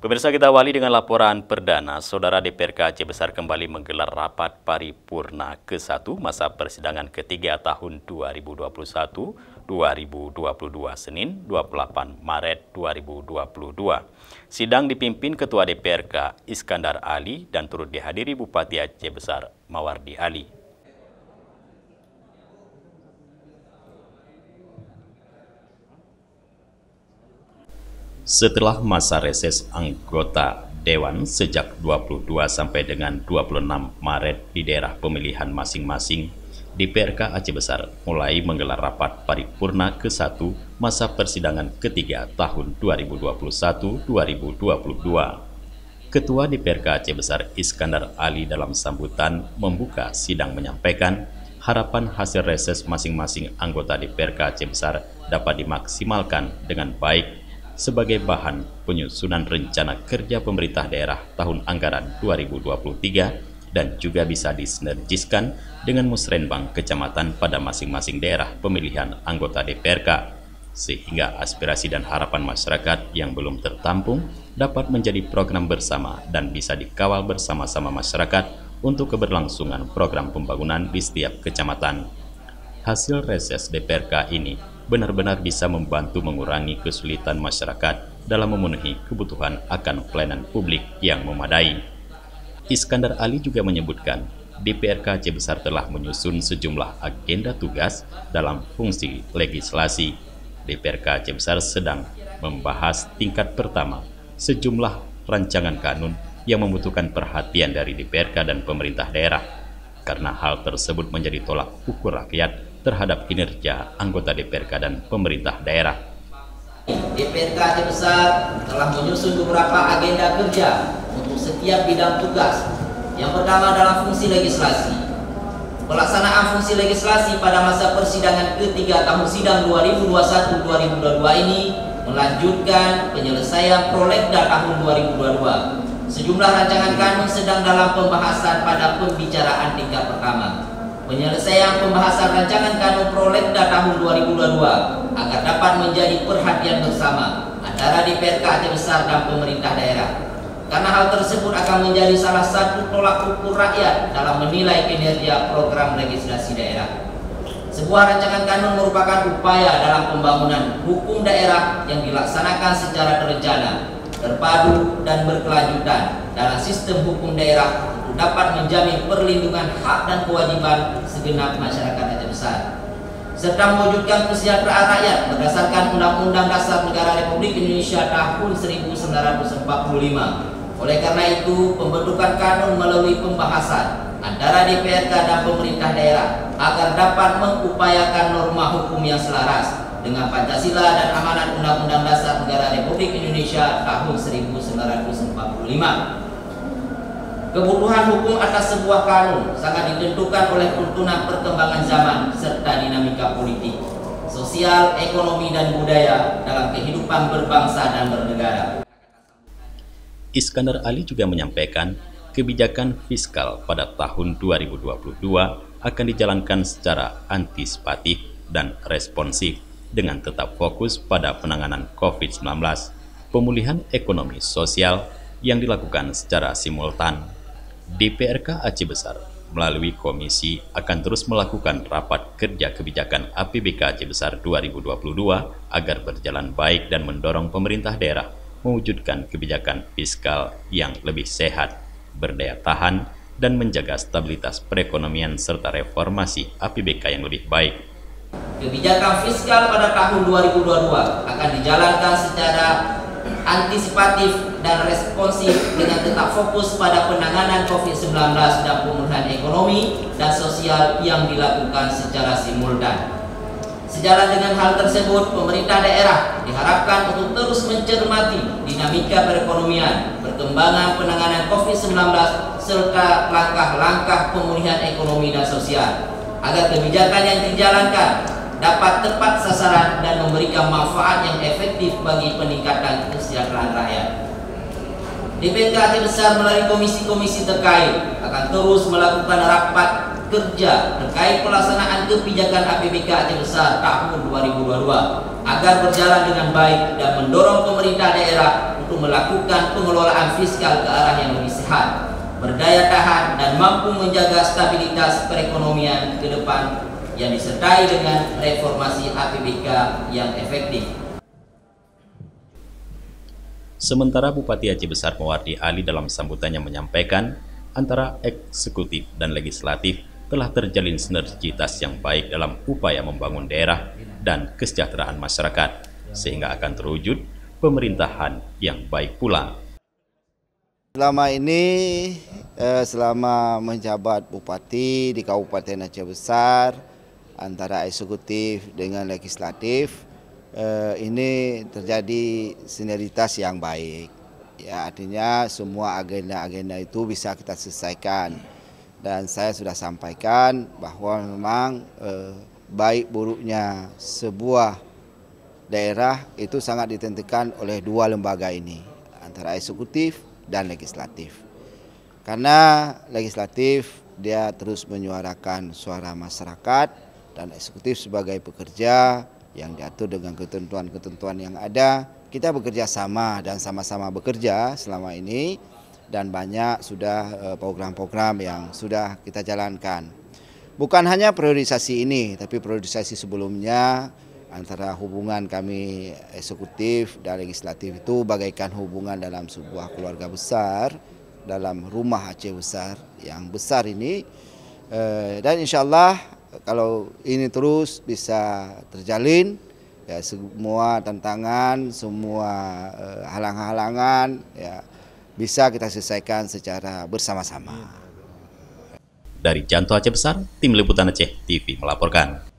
Pemirsa, kita awali dengan laporan perdana. Saudara DPRK Aceh Besar kembali menggelar rapat paripurna ke-1 masa persidangan ketiga tahun 2021-2022 Senin 28 Maret 2022. Sidang dipimpin Ketua DPRK Iskandar Ali dan turut dihadiri Bupati Aceh Besar Mawardi Ali. Setelah masa reses anggota Dewan sejak 22 sampai dengan 26 Maret di daerah pemilihan masing-masing, DPRK Aceh Besar mulai menggelar rapat paripurna ke-1 masa persidangan ketiga tahun 2021-2022. Ketua DPRK Aceh Besar Iskandar Ali dalam sambutan membuka sidang menyampaikan harapan hasil reses masing-masing anggota DPRK Aceh Besar dapat dimaksimalkan dengan baik sebagai bahan penyusunan rencana kerja pemerintah daerah tahun anggaran 2023 dan juga bisa disinergiskan dengan musrenbang kecamatan pada masing-masing daerah pemilihan anggota DPRK, sehingga aspirasi dan harapan masyarakat yang belum tertampung dapat menjadi program bersama dan bisa dikawal bersama-sama masyarakat untuk keberlangsungan program pembangunan di setiap kecamatan. Hasil reses DPRK ini benar-benar bisa membantu mengurangi kesulitan masyarakat dalam memenuhi kebutuhan akan pelayanan publik yang memadai. Iskandar Ali juga menyebutkan, DPRK Aceh Besar telah menyusun sejumlah agenda tugas dalam fungsi legislasi. DPRK Aceh Besar sedang membahas tingkat pertama sejumlah rancangan kanun yang membutuhkan perhatian dari DPRK dan pemerintah daerah, karena hal tersebut menjadi tolak ukur rakyat terhadap kinerja anggota DPRK dan pemerintah daerah. DPRK Aceh Besar telah menyusun beberapa agenda kerja untuk setiap bidang tugas. Yang pertama adalah fungsi legislasi. Pelaksanaan fungsi legislasi pada masa persidangan ketiga tahun sidang 2021-2022 ini melanjutkan penyelesaian prolegda tahun 2022. Sejumlah rancangan kanun sedang dalam pembahasan pada pembicaraan tingkat pertama. Penyelesaian pembahasan rancangan kanun prolegda tahun 2022 agar dapat menjadi perhatian bersama antara DPRK Aceh Besar dan pemerintah daerah. Karena hal tersebut akan menjadi salah satu tolak ukur rakyat dalam menilai kinerja program legislasi daerah. Sebuah rancangan kanun merupakan upaya dalam pembangunan hukum daerah yang dilaksanakan secara terencana, terpadu dan berkelanjutan dalam sistem hukum daerah untuk dapat menjamin perlindungan hak dan kewajiban segenap masyarakat Aceh Besar, serta mewujudkan kesejahteraan rakyat berdasarkan Undang-Undang Dasar Negara Republik Indonesia tahun 1945. Oleh karena itu, pembentukan kanun melalui pembahasan antara DPRK dan pemerintah daerah agar dapat mengupayakan norma hukum yang selaras dengan Pancasila dan amanat Undang-Undang Dasar Negara Republik Indonesia tahun 1945. Kebutuhan hukum atas sebuah kanun sangat ditentukan oleh tuntunan perkembangan zaman serta dinamika politik, sosial, ekonomi, dan budaya dalam kehidupan berbangsa dan bernegara. Iskandar Ali juga menyampaikan kebijakan fiskal pada tahun 2022 akan dijalankan secara antisipatif dan responsif dengan tetap fokus pada penanganan COVID-19, pemulihan ekonomi sosial yang dilakukan secara simultan. DPRK Aceh Besar melalui komisi akan terus melakukan rapat kerja kebijakan APBK Aceh Besar 2022 agar berjalan baik dan mendorong pemerintah daerah mewujudkan kebijakan fiskal yang lebih sehat, berdaya tahan, dan menjaga stabilitas perekonomian serta reformasi APBK yang lebih baik. Kebijakan fiskal pada tahun 2022 akan dijalankan secara antisipatif dan responsif dengan tetap fokus pada penanganan COVID-19 dan pemulihan ekonomi dan sosial yang dilakukan secara simultan. Sejalan dengan hal tersebut, pemerintah daerah diharapkan untuk terus mencermati dinamika perekonomian, perkembangan penanganan COVID-19, serta langkah-langkah pemulihan ekonomi dan sosial, agar kebijakan yang dijalankan dapat tepat sasaran dan memberikan manfaat yang efektif bagi peningkatan kesejahteraan rakyat. DPRK Aceh Besar melalui komisi-komisi terkait akan terus melakukan rapat kerja terkait pelaksanaan kebijakan APBK Aceh Besar tahun 2022 agar berjalan dengan baik dan mendorong pemerintah daerah untuk melakukan pengelolaan fiskal ke arah yang lebih sehat, berdaya tahan, dan mampu menjaga stabilitas perekonomian ke depan yang disertai dengan reformasi APBK yang efektif. Sementara Bupati Aceh Besar Mawardi Ali dalam sambutannya menyampaikan, antara eksekutif dan legislatif telah terjalin sinergitas yang baik dalam upaya membangun daerah dan kesejahteraan masyarakat, sehingga akan terwujud pemerintahan yang baik pula. Selama ini, selama menjabat Bupati di Kabupaten Aceh Besar, antara eksekutif dengan legislatif, ini terjadi sinergitas yang baik. Ya, artinya semua agenda-agenda itu bisa kita selesaikan. Dan saya sudah sampaikan bahwa memang baik buruknya sebuah daerah itu sangat ditentukan oleh dua lembaga ini, antara eksekutif dan legislatif. Karena legislatif dia terus menyuarakan suara masyarakat dan eksekutif sebagai pekerja yang diatur dengan ketentuan-ketentuan yang ada. Kita bekerja sama dan sama-sama bekerja selama ini, dan banyak sudah program-program yang sudah kita jalankan. Bukan hanya priorisasi ini, tapi priorisasi sebelumnya antara hubungan kami eksekutif dan legislatif itu bagaikan hubungan dalam sebuah keluarga besar, dalam rumah Aceh Besar yang besar ini. Dan insya Allah kalau ini terus bisa terjalin, ya semua tantangan, semua halang-halangan ya bisa kita selesaikan secara bersama-sama. Dari Janto Aceh Besar, Tim Liputan Aceh TV melaporkan.